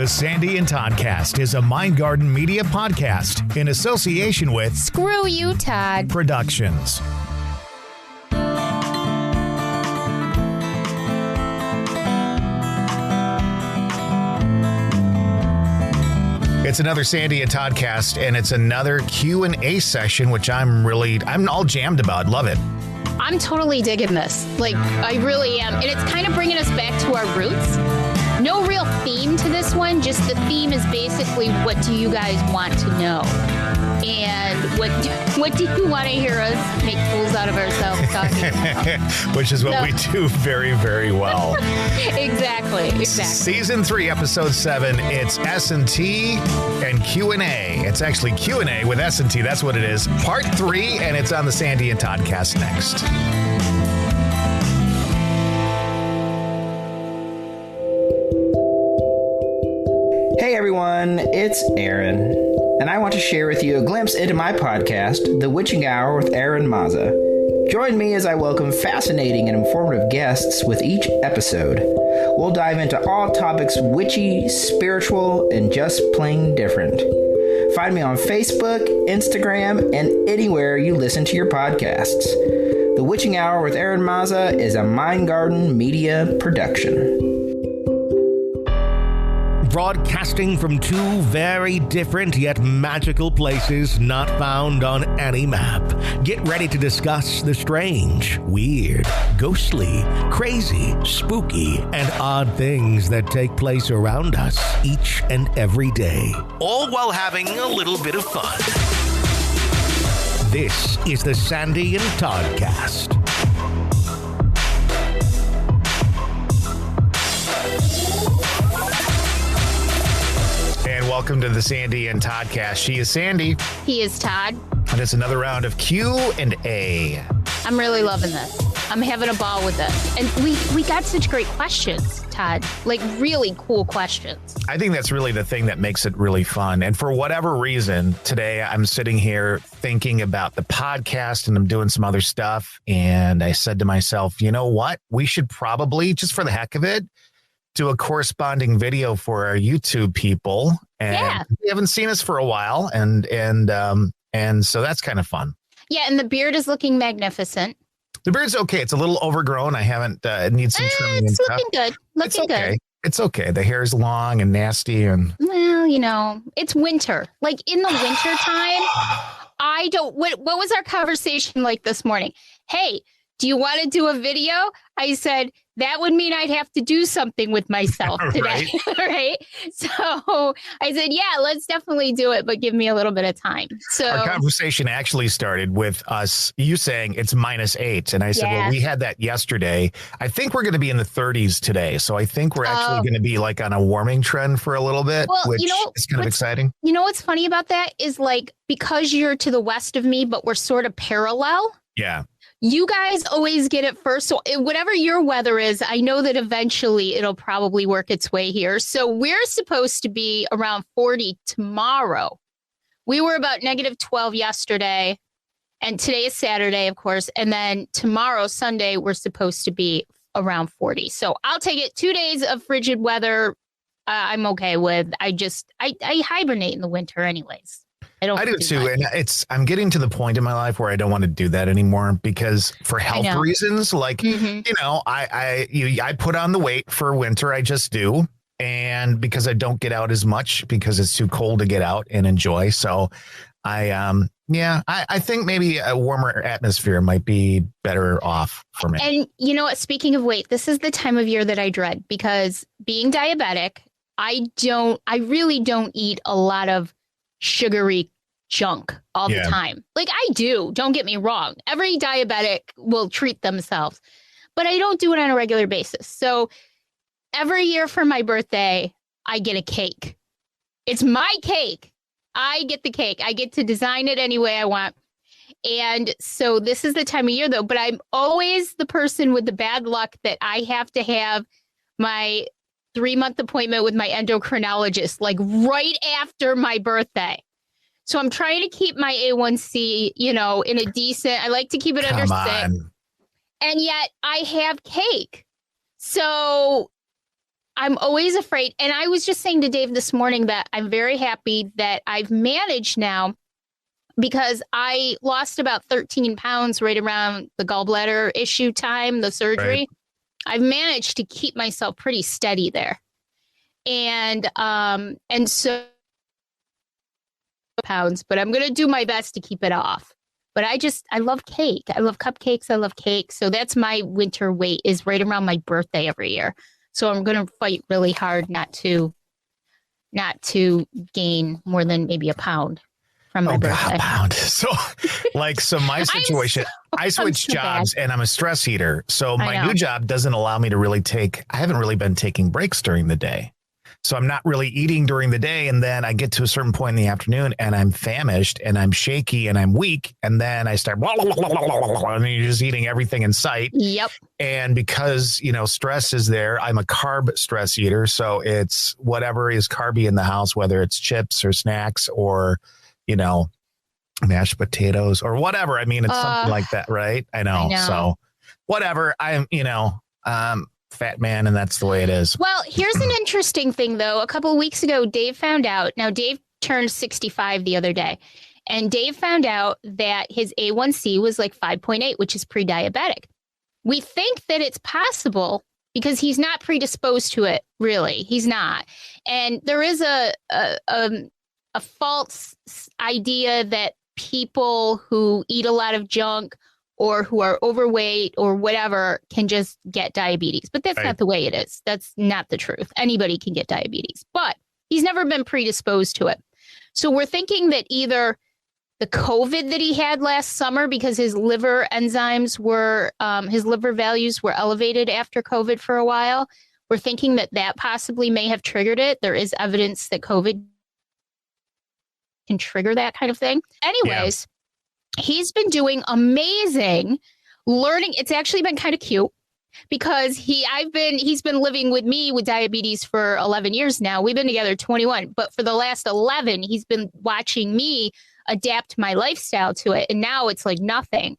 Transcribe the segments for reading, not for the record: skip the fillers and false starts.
The Sandy and Toddcast is a Mindgarden Media podcast in association with Screw You, Todd Productions. It's another Sandy and Toddcast, and it's another Q&A session, which I'm all jammed about. Love it. I'm totally digging this. I really am. And it's kind of bringing us back to our roots. No real theme to this one. Just the theme is basically, what do you guys want to know? And what do you want to hear us make fools out of ourselves talking about? Which is what we do very, very well. Exactly. Season 3, episode 7. It's S&T and Q&A. It's actually Q&A with S&T. That's what it is. Part 3, and it's on the Sandy and Toddcast next. Hey everyone, it's Aaron, and I want to share with you a glimpse into my podcast, The Witching Hour with Aaron Mazza. Join me as I welcome fascinating and informative guests with each episode. We'll dive into all topics witchy, spiritual, and just plain different. Find me on Facebook, Instagram, and anywhere you listen to your podcasts. The Witching Hour with Aaron Mazza is a Mindgarden Media production. Broadcasting from two very different yet magical places not found on any map. Get ready to discuss the strange, weird, ghostly, crazy, spooky, and odd things that take place around us each and every day, all while having a little bit of fun. This is the Sandy and Toddcast. Welcome to the Sandy and Toddcast. She is Sandy. He is Todd. And it's another round of Q&A. I'm really loving this. I'm having a ball with this. And we got such great questions, Todd. Really cool questions. I think that's really the thing that makes it really fun. And for whatever reason, today I'm sitting here thinking about the podcast and I'm doing some other stuff. And I said to myself, you know what? We should probably, just for the heck of it, do a corresponding video for our YouTube people. And we haven't seen us for a while. And so that's kind of fun. Yeah. And the beard is looking magnificent. The beard's okay. It's a little overgrown. I haven't, it needs some trimming. It's looking good. Looking good. It's okay. The hair's long and nasty. And well, it's winter. In the winter time, what was our conversation like this morning? Hey, do you want to do a video? I said, that would mean I'd have to do something with myself today, right? So I said, yeah, let's definitely do it, but give me a little bit of time. So our conversation actually started with you saying it's -8. And I said, well, we had that yesterday. I think we're going to be in the 30s today. So I think we're actually going to be on a warming trend for a little bit, which is kind of exciting. You know what's funny about that is because you're to the west of me, but we're sort of parallel. Yeah. You guys always get it first. So whatever your weather is, I know that eventually it'll probably work its way here. So we're supposed to be around 40 tomorrow. We were about -12 yesterday. And today is Saturday, of course. And then tomorrow, Sunday, we're supposed to be around 40. So I'll take it. 2 days of frigid weather. I'm okay with. I hibernate in the winter anywaise. I do too. And I'm getting to the point in my life where I don't want to do that anymore because for health reasons, I put on the weight for winter. I just do. And because I don't get out as much because it's too cold to get out and enjoy. So I think maybe a warmer atmosphere might be better off for me. And you know what? Speaking of weight, this is the time of year that I dread because being diabetic, I really don't eat a lot of sugary junk all the time. I do. Don't get me wrong. Every diabetic will treat themselves, but I don't do it on a regular basis. So every year for my birthday, I get a cake. It's my cake. I get the cake. I get to design it any way I want. And so this is the time of year though, but I'm always the person with the bad luck that I have to have my 3-month appointment with my endocrinologist, right after my birthday. So I'm trying to keep my A1C, in a decent, I like to keep it under 6. And yet I have cake. So I'm always afraid. And I was just saying to Dave this morning that I'm very happy that I've managed now, because I lost about 13 pounds right around the gallbladder issue time, the surgery. Right. I've managed to keep myself pretty steady there. And so pounds, but I'm going to do my best to keep it off. But I love cake. I love cupcakes. I love cake. So that's my winter weight, is right around my birthday every year. So I'm going to fight really hard not to gain more than maybe a pound from my birthday. God, a pound. So my situation, I switched jobs and I'm a stress eater. So my new job doesn't allow me to really I haven't really been taking breaks during the day. So I'm not really eating during the day. And then I get to a certain point in the afternoon and I'm famished and I'm shaky and I'm weak. And then I start, and you're just eating everything in sight. Yep. And because, stress is there, I'm a carb stress eater. So it's whatever is carby in the house, whether it's chips or snacks or, mashed potatoes or whatever. I mean, it's something like that, right? I know. So whatever. I'm fat man, and that's the way it is. Well, here's an interesting thing, though. A couple of weeks ago, Dave found out. Now, Dave turned 65 the other day, and Dave found out that his A1C was like 5.8, which is pre-diabetic. We think that it's possible because he's not predisposed to it, really. He's not. And there is a false idea that people who eat a lot of junk or who are overweight or whatever can just get diabetes. But that's not the way it is. That's not the truth. Anybody can get diabetes, but he's never been predisposed to it. So we're thinking that either the COVID that he had last summer, because his liver enzymes were, his liver values were elevated after COVID for a while. We're thinking that possibly may have triggered it. There is evidence that COVID can trigger that kind of thing. Anyways, he's been doing amazing learning. It's actually been kind of cute because he's been living with me with diabetes for 11 years now. We've been together 21, but for the last 11, he's been watching me adapt my lifestyle to it. And now it's like nothing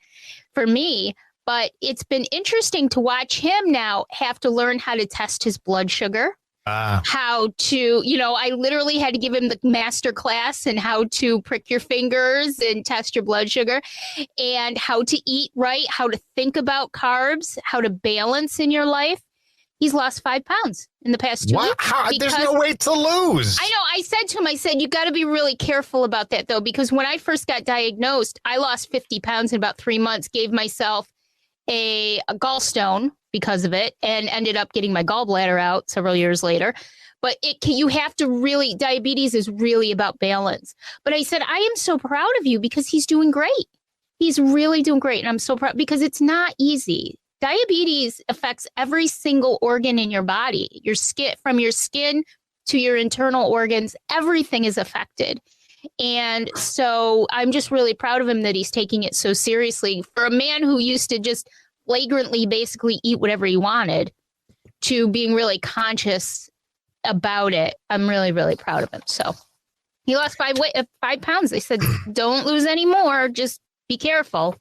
for me, but it's been interesting to watch him now have to learn how to test his blood sugar. How to, I literally had to give him the master class and how to prick your fingers and test your blood sugar and how to eat right, how to think about carbs, how to balance in your life. He's lost 5 pounds in the past 2 weeks. There's no way to lose. I know. I said to him, you got to be really careful about that, though, because when I first got diagnosed, I lost 50 pounds in about 3 months, gave myself a gallstone because of it and ended up getting my gallbladder out several years later. But you have to really, diabetes is really about balance. But I said, I am so proud of you because he's doing great. He's really doing great. And I'm so proud because it's not easy. Diabetes affects every single organ in your body, your skin, from your skin to your internal organs, everything is affected. And so I'm just really proud of him that he's taking it so seriously. For a man who used to just flagrantly basically eat whatever he wanted to being really conscious about it, I'm really, really proud of him. So he lost 5 pounds. They said, don't lose any more. Just be careful.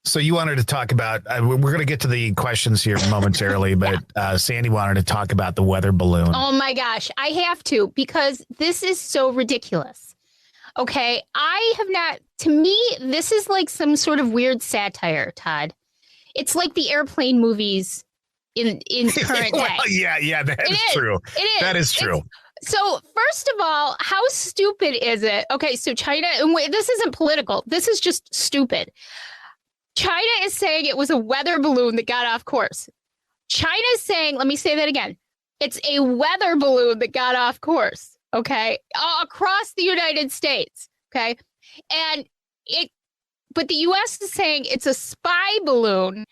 So you wanted to talk about, we're going to get to the questions here momentarily, but Sandy wanted to talk about the weather balloon. Oh my gosh, I have to, because this is so ridiculous. Okay, to me, this is like some sort of weird satire, Todd. It's like the airplane movies in current day. Yeah, that is true. It is. That is true. So first of all, how stupid is it? Okay, so China, and this isn't political. This is just stupid. China is saying it was a weather balloon that got off course. China is saying, let me say that again. It's a weather balloon that got off course, okay, across the United States, okay? But the U.S. is saying it's a spy balloon,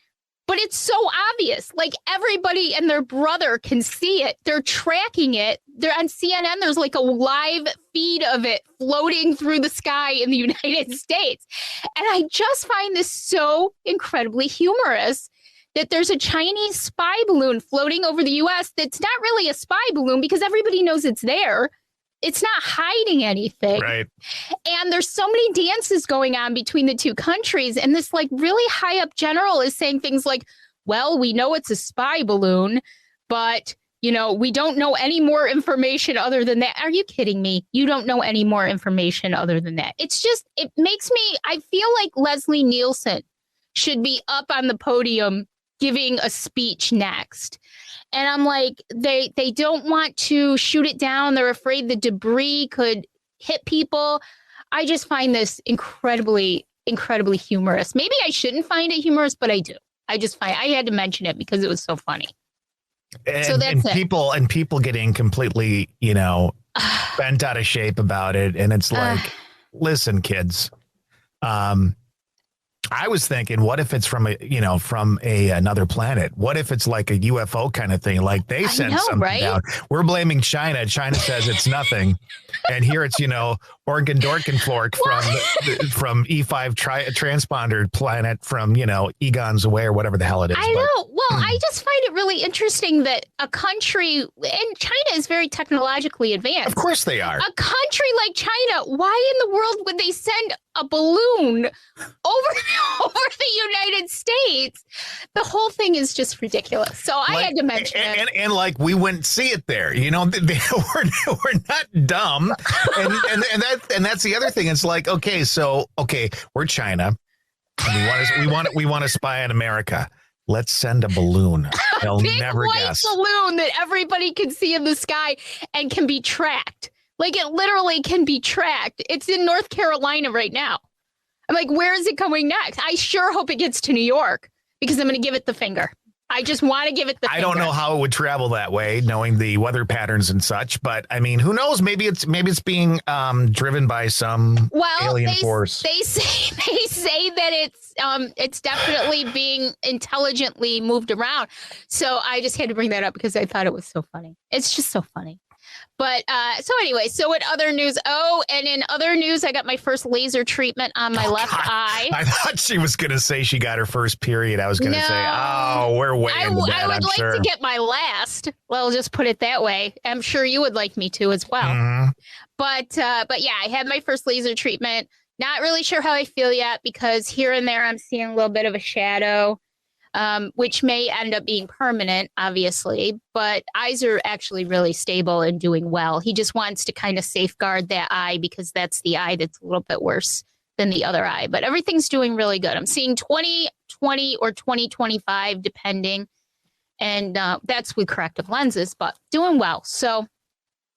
but it's so obvious. Like everybody and their brother can see it. They're tracking it. They're on CNN. There's like a live feed of it floating through the sky in the United States. And I just find this so incredibly humorous that there's a Chinese spy balloon floating over the U.S. that's not really a spy balloon because everybody knows it's there. It's not hiding anything. Right. And there's so many dances going on between the two countries. And this like really high up general is saying things like, well, we know it's a spy balloon, but We don't know any more information other than that. Are you kidding me? You don't know any more information other than that. It makes me, I feel like Leslie Nielsen should be up on the podium giving a speech next. And I'm like, they don't want to shoot it down. They're afraid the debris could hit people. I just find this incredibly, incredibly humorous. Maybe I shouldn't find it humorous, but I do. I had to mention it because it was so funny. So that's it. People getting completely, bent out of shape about it. And it's like, listen, kids, I was thinking, what if it's from another planet? What if it's like a UFO kind of thing? Like they sent something down. We're blaming China. China says it's nothing. And here it's, Oregon Dorkenflork from E5 transponder planet from, Egon's Away or whatever the hell it is. I know. Well, I just find it really interesting that a country, and China is very technologically advanced. Of course they are. A country like China, why in the world would they send a balloon over the United States? The whole thing is just ridiculous. So I had to mention it. And like we wouldn't see it there. We're not dumb. And that's the other thing. It's like, okay, we're China. And we want to spy on America. Let's send a balloon. They'll never guess. A big white balloon that everybody can see in the sky and can be tracked. Like it literally can be tracked. It's in North Carolina right now. I'm like, where is it going next? I sure hope it gets to New York because I'm going to give it the finger. I just want to give it the finger. I don't know how it would travel that way, knowing the weather patterns and such. But I mean, who knows? Maybe it's being driven by some alien force. They say that it's definitely being intelligently moved around. So I just had to bring that up because I thought it was so funny. It's just so funny. But so anyway, so in other news, I got my first laser treatment on my left eye. I thought she was going to say she got her first period. I was going to say, we're way into that, I would like to get my last. Well, I'll just put it that way. I'm sure you would like me to as well. Mm-hmm. But yeah, I had my first laser treatment. Not really sure how I feel yet because here and there I'm seeing a little bit of a shadow. Which may end up being permanent, obviously, but eyes are actually really stable and doing well. He just wants to kind of safeguard that eye because that's the eye that's a little bit worse than the other eye. But everything's doing really good. I'm seeing 20/20 or 20/25, depending. And that's with corrective lenses, but doing well. So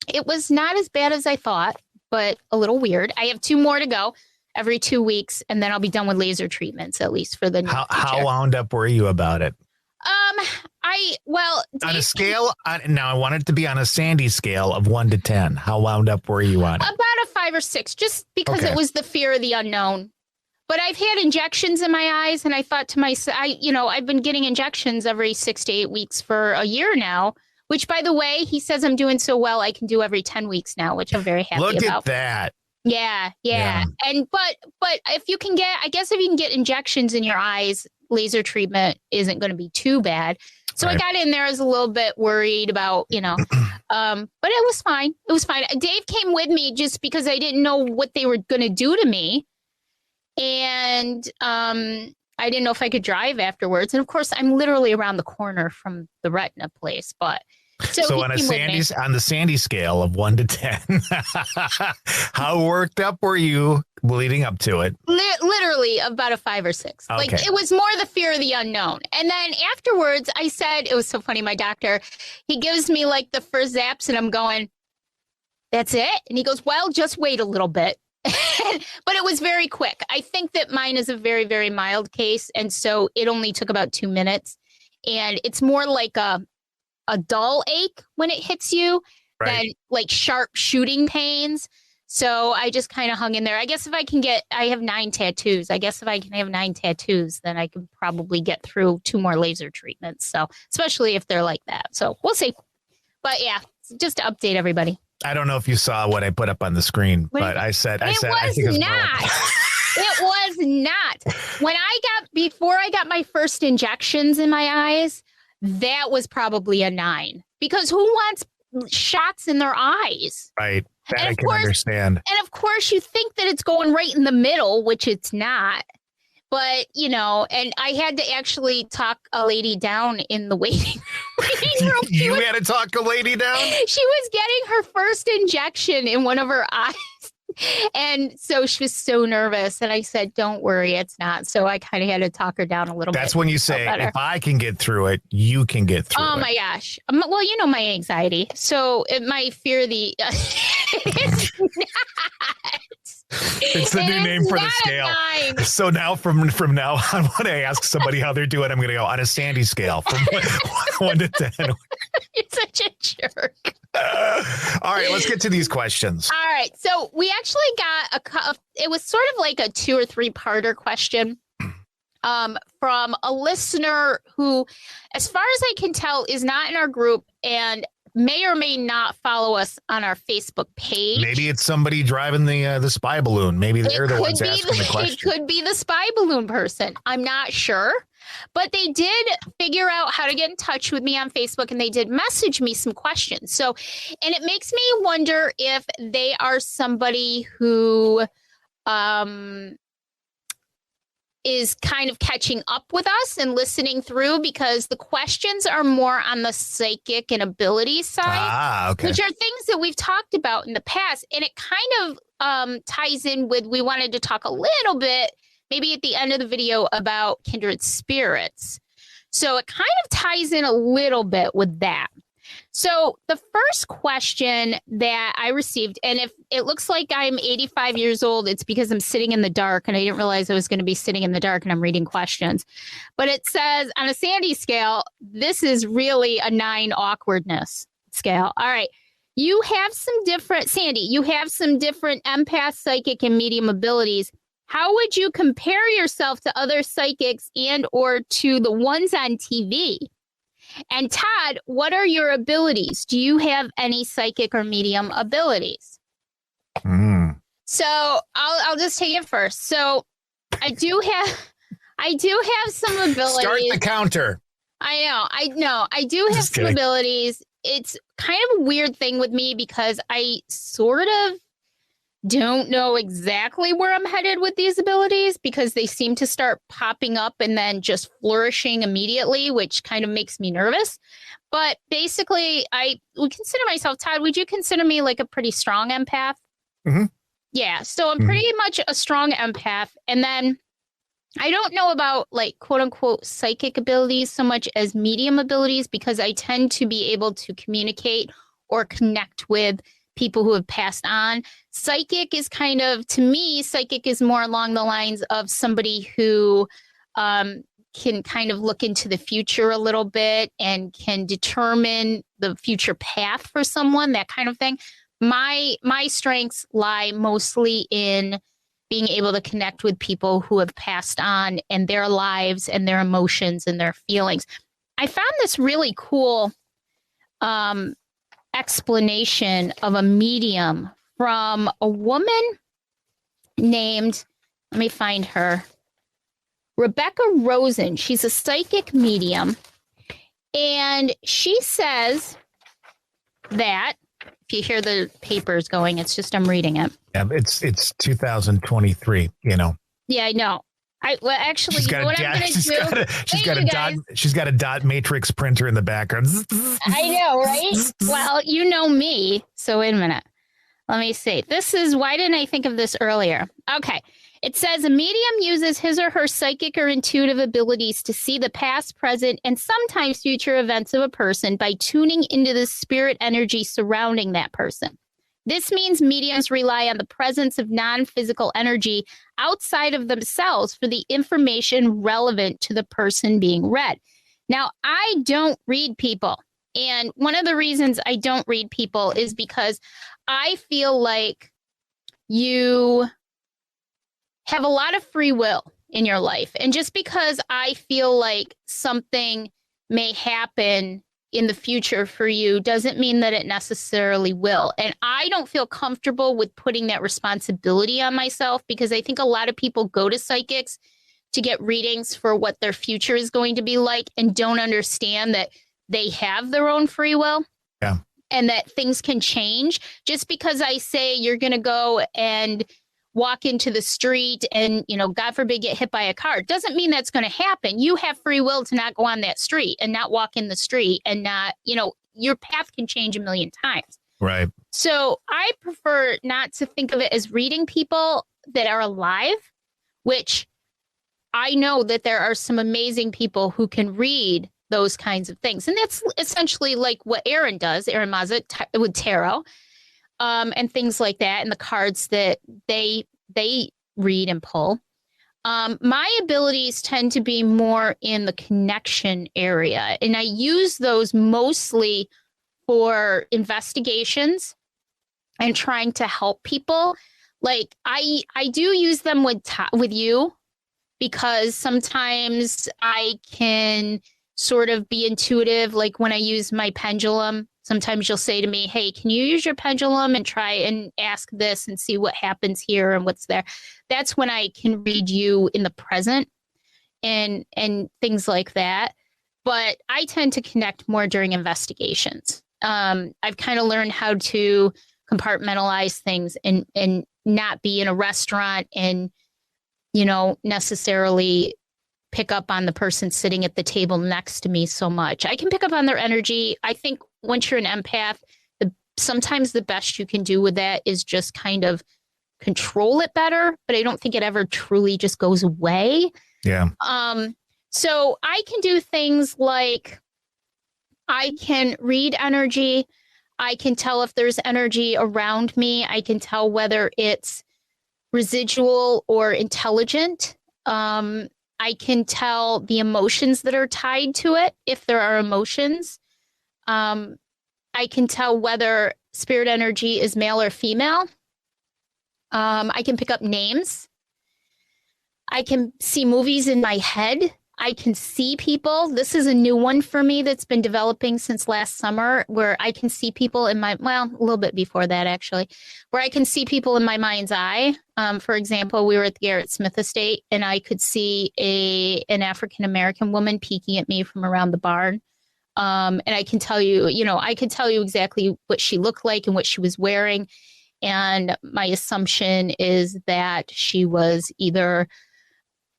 it was not as bad as I thought, but a little weird. I have 2 more to go. Every 2 weeks, and then I'll be done with laser treatments, at least for the near future. How wound up were you about it? On a scale, now I want it to be on a Sandy scale of 1 to 10. How wound up were you on it? About a 5 or 6, just because it was the fear of the unknown. But I've had injections in my eyes, and I thought to myself, I've been getting injections every 6 to 8 weeks for a year now. Which, by the way, he says I'm doing so well, I can do every 10 weeks now, which I'm very happy about. Look at that. Yeah. And but if you can get injections in your eyes, laser treatment isn't going to be too bad. So right. I got in there, I was a little bit worried about, but it was fine. It was fine. Dave came with me just because I didn't know what they were going to do to me. And I didn't know if I could drive afterwards. And of course, I'm literally around the corner from the retina place, but So on the Sandy scale of 1 to 10, how worked up were you leading up to it? Literally about a 5 or 6. Okay. Like it was more the fear of the unknown. And then afterwards I said, it was so funny. My doctor, he gives me like the first zaps and I'm going, that's it. And he goes, well, just wait a little bit. But it was very quick. I think that mine is a very, very mild case. And so it only took about 2 minutes. And it's more like a dull ache when it hits you than like sharp shooting pains. So I just kind of hung in there. I guess I have 9 tattoos. I guess if I can have 9 tattoos, then I can probably get through 2 more laser treatments. So especially if they're like that. So we'll see. But yeah, just to update everybody. I don't know if you saw what I put up on the screen, but I said, I think it was not. It was not. Before I got my first injections in my eyes, that was probably a 9 because who wants shots in their eyes? Right. That I can understand. And of course you think that it's going right in the middle, which it's not. But, and I had to actually talk a lady down in the waiting room. You had to talk a lady down? She was getting her first injection in one of her eyes. And so she was so nervous. And I said, don't worry, it's not. So I kind of had to talk her down a little bit. That's when you say, if I can get through it, you can get through it. Oh, my gosh. Well, my anxiety. So it might fear the... it's not. It's the new name for the scale. So now from now on, when I ask somebody how they're doing, I'm going to go on a Sandy scale from 1 to 10. You're such a jerk. All right, let's get to these questions. All right. So we actually got it was sort of like a 2 or 3 parter question from a listener who, as far as I can tell, is not in our group and may or may not follow us on our Facebook page. Maybe it's somebody driving the spy balloon. Maybe they're the ones asking the question. It could be the spy balloon person. I'm not sure. But they did figure out how to get in touch with me on Facebook, and they did message me some questions. So, and it makes me wonder if they are somebody who is kind of catching up with us and listening through, because the questions are more on the psychic and ability side, which are things that we've talked about in the past. And it kind of ties in with, we wanted to talk a little bit, maybe at the end of the video, about kindred spirits. So it kind of ties in a little bit with that. So the first question that I received, and if it looks like I'm 85 years old, it's because I'm sitting in the dark and I didn't realize I was going to be sitting in the dark and I'm reading questions. But it says on a Sandy scale, this is really a 9 awkwardness scale. All right. You have some different, Sandy, you have some different empath, psychic, and medium abilities. How would you compare yourself to other psychics and or to the ones on TV? And Todd, what are your abilities? Do you have any psychic or medium abilities? So I'll just take it first. So I do have some abilities. Start the counter. I know. I do have some abilities. It's kind of a weird thing with me because I sort of don't know exactly where I'm headed with these abilities, because they seem to start popping up and then just flourishing immediately, which kind of makes me nervous. But basically, I would consider myself, Todd, would you consider me like a pretty strong empath? Mm-hmm. Yeah. So I'm pretty much a strong empath. And then I don't know about like quote unquote psychic abilities so much as medium abilities, because I tend to be able to communicate or connect with people who have passed on. Psychic is kind of, to me, psychic is more along the lines of somebody who can kind of look into the future a little bit and can determine the future path for someone, that kind of thing. My strengths lie mostly in being able to connect with people who have passed on and their lives and their emotions and their feelings. I found this really cool explanation of a medium from a woman named, let me find her, Rebecca Rosen. She's a psychic medium. And she says that, if you hear the papers going, it's just I'm reading it. Yeah, it's 2023, you know. Yeah, I know. Actually, she's got a dot matrix printer in the background. I know, right? Well, you know me. So wait a minute. Let me see. This is, why didn't I think of this earlier? Okay. It says a medium uses his or her psychic or intuitive abilities to see the past, present, and sometimes future events of a person by tuning into the spirit energy surrounding that person. This means mediums rely on the presence of non-physical energy outside of themselves for the information relevant to the person being read. Now, I don't read people. And one of the reasons I don't read people is because I feel like you have a lot of free will in your life. And just because I feel like something may happen in the future for you doesn't mean that it necessarily will. And I don't feel comfortable with putting that responsibility on myself, because I think a lot of people go to psychics to get readings for what their future is going to be like and don't understand that they have their own free will. Yeah. And that things can change. Just because I say you're going to go and walk into the street and, God forbid, get hit by a car. It doesn't mean that's going to happen. You have free will to not go on that street and not walk in the street and not, your path can change a million times. Right. So I prefer not to think of it as reading people that are alive, which I know that there are some amazing people who can read those kinds of things. And that's essentially like what Aaron does, Aaron Maza, with tarot, and things like that, and the cards that they read and pull. My abilities tend to be more in the connection area, and I use those mostly for investigations and trying to help people. Like I do use them with you, because sometimes I can sort of be intuitive. Like when I use my pendulum, sometimes you'll say to me, hey, can you use your pendulum and try and ask this and see what happens here and what's there? That's when I can read you in the present and things like that. But I tend to connect more during investigations. I've kind of learned how to compartmentalize things and not be in a restaurant and, necessarily pick up on the person sitting at the table next to me so much. I can pick up on their energy. I think once you're an empath, sometimes the best you can do with that is just kind of control it better, but I don't think it ever truly just goes away. Yeah. So I can do things like I can read energy. I can tell if there's energy around me. I can tell whether it's residual or intelligent. I can tell the emotions that are tied to it, if there are emotions. I can tell whether spirit energy is male or female. I can pick up names. I can see movies in my head. I can see people. This is a new one for me that's been developing since last summer, where I can see people in a little bit before that, actually, where I can see people in my mind's eye. For example, we were at the Garrett Smith estate and I could see an African-American woman peeking at me from around the barn. And I can tell you, I could tell you exactly what she looked like and what she was wearing. And my assumption is that she was either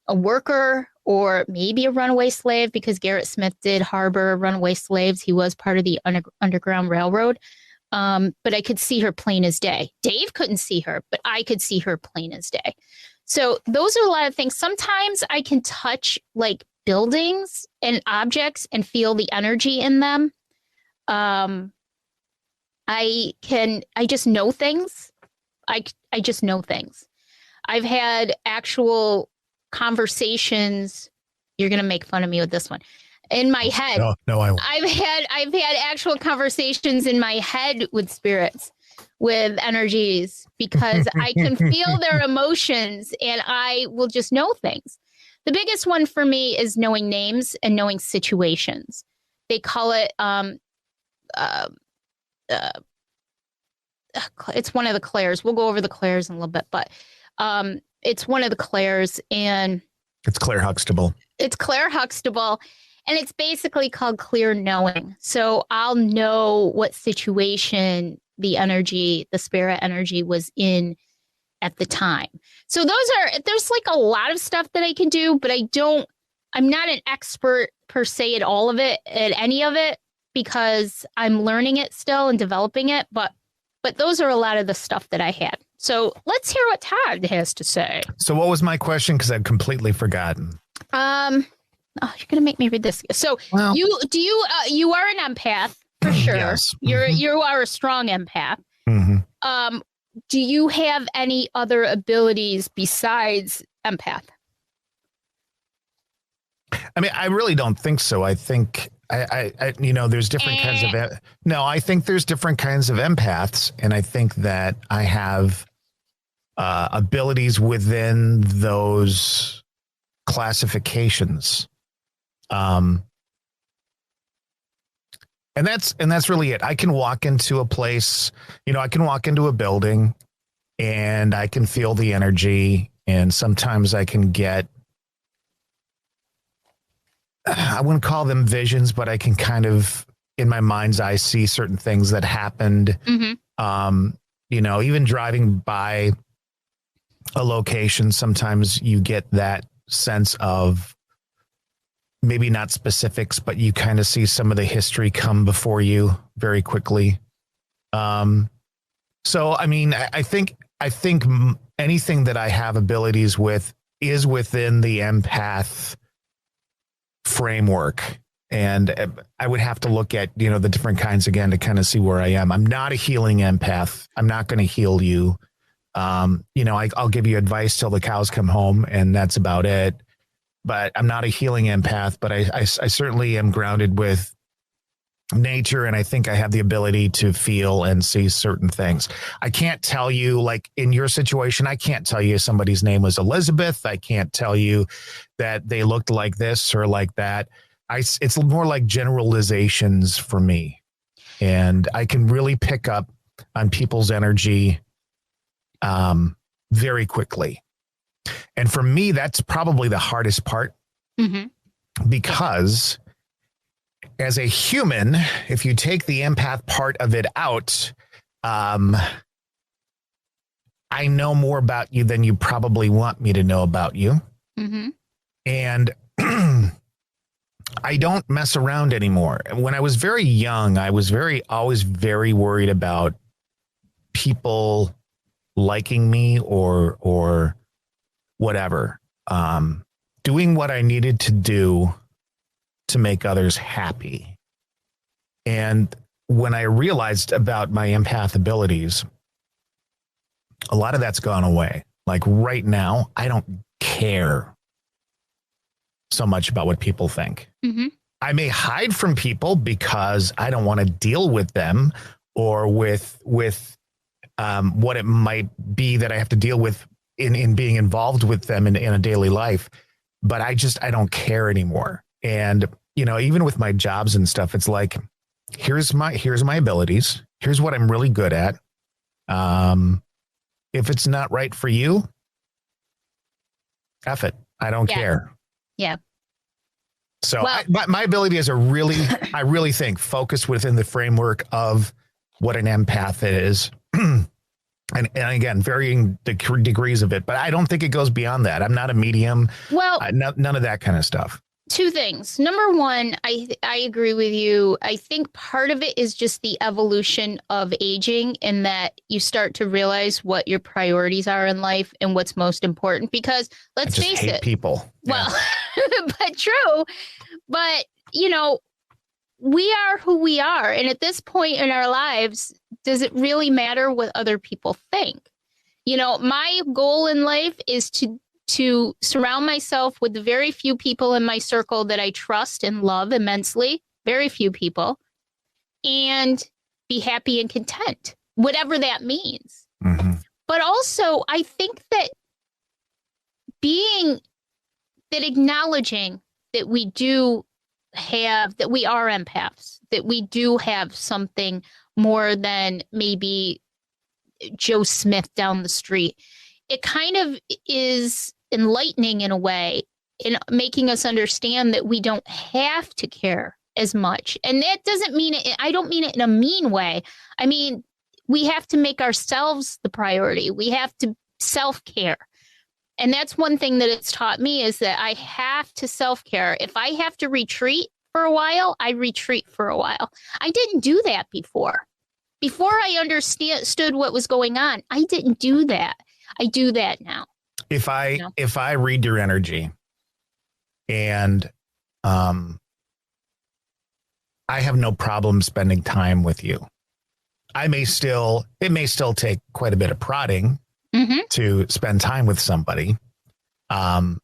a worker or maybe a runaway slave, because Garrett Smith did harbor runaway slaves. He was part of the Underground Railroad. But I could see her plain as day. Dave couldn't see her, but I could see her plain as day. So those are a lot of things. Sometimes I can touch like buildings and objects and feel the energy in them. I just know things. I just know things. I've had actual conversations. You're going to make fun of me with this one. In my head. No, I won't. I've had actual conversations in my head with spirits, with energies, because I can feel their emotions and I will just know things. The biggest one for me is knowing names and knowing situations. They call it it's one of the clairs. We'll go over the clairs in a little bit, but it's one of the clairs, and it's Claire Huxtable. It's Claire Huxtable, and it's basically called clear knowing. So I'll know what situation the spirit energy was in at the time. So there's like a lot of stuff that I can do, but I'm not an expert per se at all of it, at any of it, because I'm learning it still and developing it. But those are a lot of the stuff that I had. So let's hear what Todd has to say. So what was my question? Because I've completely forgotten. You're gonna make me read this. So you are an empath for sure. Yes. You are a strong empath. Mm-hmm. Do you have any other abilities besides empath? I mean, I really don't think so. I think there's different kinds of. No, I think there's different kinds of empaths, and I think that I have abilities within those classifications. And that's really it. I can walk into a place, I can walk into a building and I can feel the energy, and sometimes I can get, I wouldn't call them visions, but I can kind of, in my mind's eye, see certain things that happened. Mm-hmm. Even driving by a location, sometimes you get that sense of maybe not specifics, but you kind of see some of the history come before you very quickly. So, I mean, I think anything that I have abilities with is within the empath framework. And I would have to look at, the different kinds again to kind of see where I am. I'm not a healing empath. I'm not going to heal you. I'll give you advice till the cows come home, and that's about it. But I'm not a healing empath, but I certainly am grounded with nature. And I think I have the ability to feel and see certain things. I can't tell you, like in your situation, I can't tell you somebody's name was Elizabeth. I can't tell you that they looked like this or like that. It's more like generalizations for me. And I can really pick up on people's energy very quickly. And for me, that's probably the hardest part, because as a human, if you take the empath part of it out, I know more about you than you probably want me to know about you. And I don't mess around anymore. When I was very young, I was always very worried about people liking me or whatever, doing what I needed to do to make others happy. And when I realized about my empath abilities, a lot of that's gone away. Like right now, I don't care so much about what people think. I may hide from people because I don't want to deal with them or with what it might be that I have to deal with in being involved with them in a daily life. But I don't care anymore. And, even with my jobs and stuff, it's like, here's my abilities. Here's what I'm really good at. If it's not right for you, F it. I don't care. Yeah. So my ability is I really think focused within the framework of what an empath is. And again, varying degrees of it, but I don't think it goes beyond that. I'm not a medium. Well, none of that kind of stuff. Two things. Number one, I agree with you. I think part of it is just the evolution of aging, in that you start to realize what your priorities are in life and what's most important. Because let's face it, people. Well, but true. But, we are who we are. And at this point in our lives, does it really matter what other people think? My goal in life is to surround myself with the very few people in my circle that I trust and love immensely, very few people, and be happy and content, whatever that means. But also, I think that acknowledging that we are empaths, that we do have something more than maybe Joe Smith down the street. It kind of is enlightening in a way, in making us understand that we don't have to care as much. And that doesn't mean it. I don't mean it in a mean way. I mean, we have to make ourselves the priority. We have to self-care. And that's one thing that it's taught me, is that I have to self-care. If I have to retreat for a while, I retreat for a while. I didn't do that before. Before I understood what was going on, I didn't do that. I do that now. If I read your energy and I have no problem spending time with you. It may still take quite a bit of prodding to spend time with somebody. But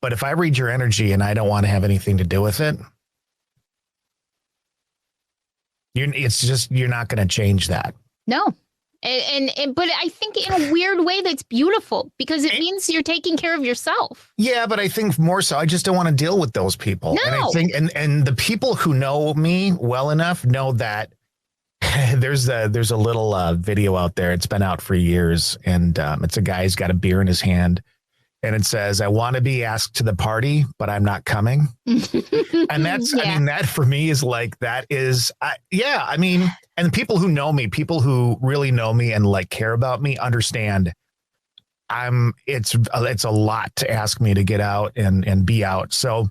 if I read your energy and I don't want to have anything to do with it, you're not going to change that. No. But I think in a weird way that's beautiful, because it means you're taking care of yourself. Yeah, but I think more so, I just don't want to deal with those people. No. And I think, and the people who know me well enough know that there's a little video out there. It's been out for years, and it's a guy who's got a beer in his hand, and it says, "I want to be asked to the party, but I'm not coming." And that's, I mean, that for me is like, that is, I mean, and people who know me, people who really know me and like care about me, understand it's a lot to ask me to get out and be out. So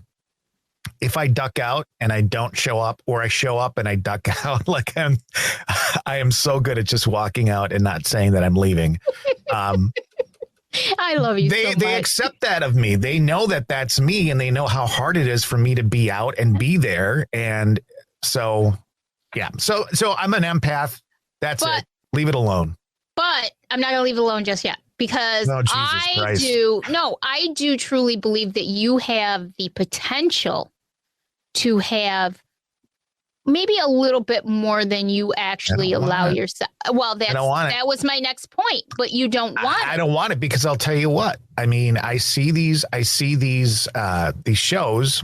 if I duck out and I don't show up, or I show up and I duck out, like I am so good at just walking out and not saying that I'm leaving. I love you. They accept that of me. They know that that's me, and they know how hard it is for me to be out and be there. And so, yeah. So I'm an empath. That's it. Leave it alone. But I'm not going to leave it alone just yet, because I do truly believe that you have the potential to have maybe a little bit more than you actually allow yourself. Well, that was my next point, but you don't want it. I don't want it, because I'll tell you what. I mean, I see these shows,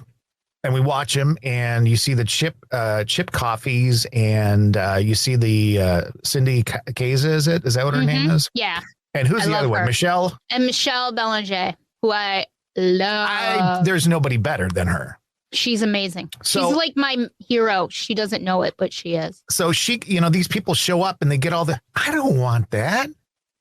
and we watch them, and you see the chip coffees, and you see the Cindy Kaza, is that what her name is? Yeah. And who's the other one? Michelle Belanger, who I love. There's nobody better than her. She's amazing. She's like my hero. She doesn't know it, but she is. So these people show up and they get all I don't want that.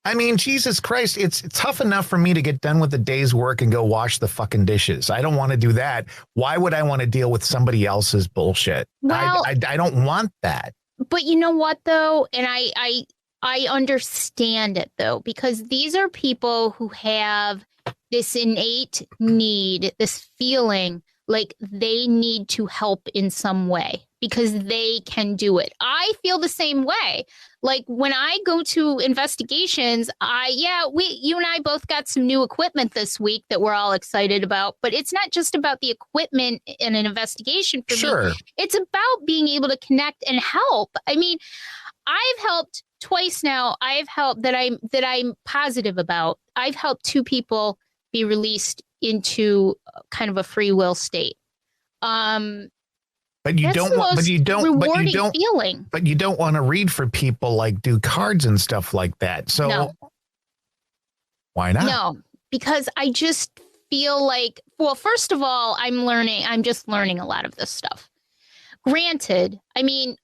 I mean, Jesus Christ, it's tough enough for me to get done with the day's work and go wash the fucking dishes. I don't want to do that. Why would I want to deal with somebody else's bullshit? Well, I don't want that. But you know what, though? And I understand it, though, because these are people who have this innate need, this feeling like they need to help in some way because they can do it. I feel the same way. Like when I go to investigations, you and I both got some new equipment this week that we're all excited about, but it's not just about the equipment in an investigation for me. It's about being able to connect and help. I mean, I've helped twice now. I've helped that I'm positive about. I've helped 2 people be released into kind of a free will state. But you don't want to read for people, like do cards and stuff like that. So why not? No, because I just feel like, well, first of all, I'm just learning a lot of this stuff. Granted, I mean,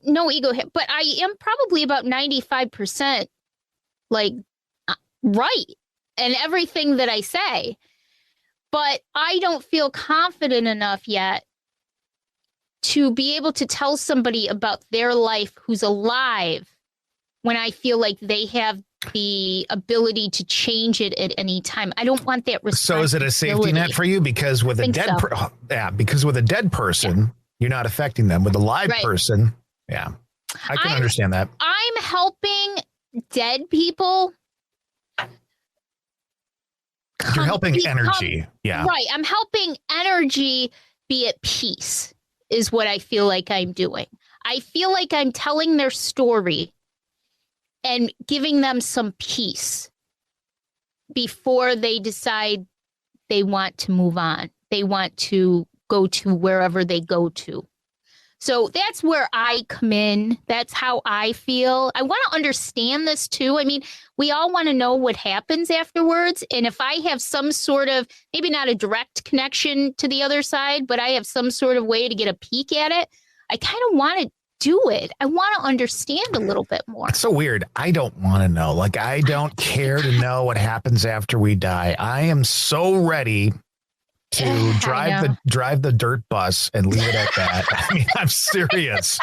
no ego hit, but I am probably about 95% like right in everything that I say. But I don't feel confident enough yet to be able to tell somebody about their life who's alive when I feel like they have the ability to change it at any time. I don't want that responsibility. So is it a safety net for you? Because with a dead person, you're not affecting them. With a live person, I can understand that. I'm helping dead people. You're helping energy. Yeah. Right. I'm helping energy be at peace is what I feel like I'm doing. I feel like I'm telling their story and giving them some peace before they decide they want to move on. They want to go to wherever they go to. So that's where I come in. That's how I feel. I want to understand this too. I mean, we all want to know what happens afterwards. And if I have some sort of, maybe not a direct connection to the other side, but I have some sort of way to get a peek at it, I kind of want to do it. I want to understand a little bit more. It's so weird. I don't want to know. Like, I don't care to know what happens after we die. I am so ready to drive the dirt bus and leave it at that. I mean, I'm serious.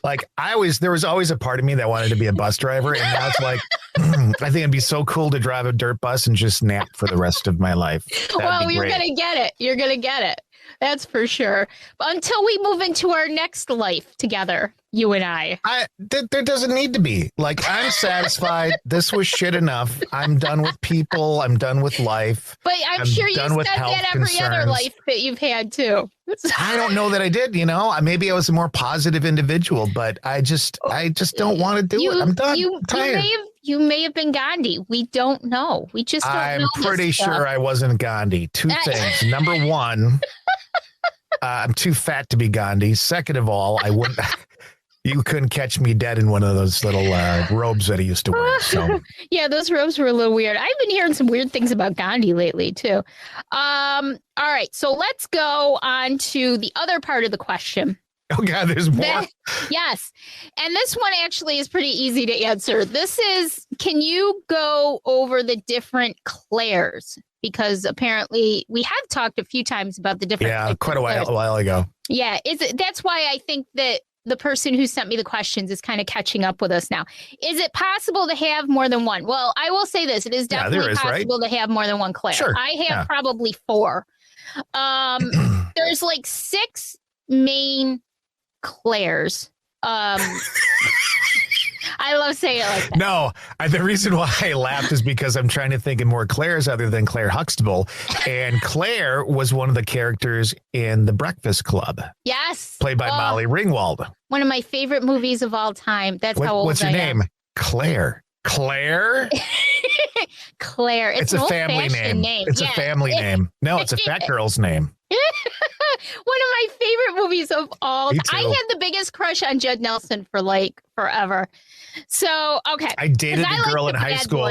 Like there was always a part of me that wanted to be a bus driver. And now it's like, I think it'd be so cool to drive a dirt bus and just nap for the rest of my life. Well, you're going to get it. You're going to get it. That's for sure. Until we move into our next life together, you and I. There doesn't need to be. Like, I'm satisfied. This was shit enough. I'm done with people. I'm done with life. But I'm sure you said that every other life that you've had too. I don't know that I did. You know, maybe I was a more positive individual, but I just don't want to do it. I'm done. I'm tired. You may have been Gandhi. We don't know. We just don't know. I'm pretty sure I wasn't Gandhi. 2 things. Number 1, I'm too fat to be Gandhi. Second of all, I wouldn't. You couldn't catch me dead in one of those little robes that he used to wear. So. Yeah, those robes were a little weird. I've been hearing some weird things about Gandhi lately, too. All right, so let's go on to the other part of the question. Oh, God, there's more? Yes. And this one actually is pretty easy to answer. This is, can you go over the different Claires? Because apparently we have talked a few times about the different. Yeah, quite a while ago. Yeah, that's why I think that the person who sent me the questions is kind of catching up with us now. Is it possible to have more than one? Well, I will say this. It is definitely possible to have more than one Claire. Sure. I have probably 4. There's like 6 main Claires. I love saying it like that. No, the reason why I laughed is because I'm trying to think of more Claires other than Claire Huxtable. And Claire was one of the characters in The Breakfast Club. Yes. Played by Molly Ringwald. One of my favorite movies of all time. That's how old I am. What's your name? Claire. Claire? Claire. It's a family name. It's a family name. No, it's a fat girl's name. One of my favorite movies of all time. I had the biggest crush on Judd Nelson for like forever. So, okay. I dated a girl in high school.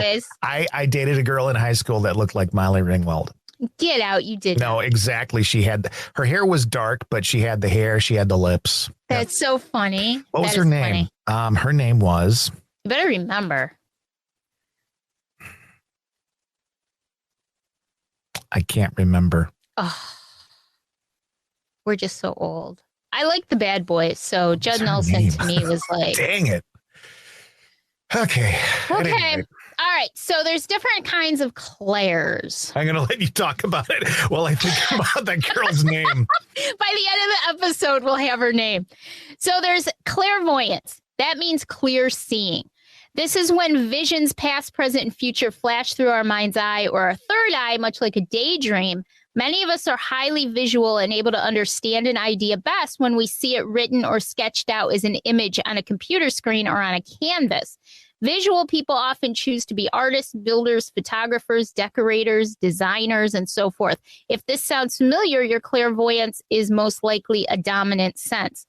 I dated a girl in high school that looked like Molly Ringwald. Get out. You did. No, exactly. Her hair was dark, but she had the hair. She had the lips. That's so funny. What was her name? Her name was. You better remember. I can't remember. Oh. We're just so old. I like the Bad Boys, so Judd Nelson to me was like... Dang it. Okay. Anyway. All right. So there's different kinds of Claires. I'm going to let you talk about it while I think about that girl's name. By the end of the episode, we'll have her name. So there's clairvoyance. That means clear seeing. This is when visions past, present, and future flash through our mind's eye or our third eye, much like a daydream. Many of us are highly visual and able to understand an idea best when we see it written or sketched out as an image on a computer screen or on a canvas. Visual people often choose to be artists, builders, photographers, decorators, designers, and so forth. If this sounds familiar, your clairvoyance is most likely a dominant sense.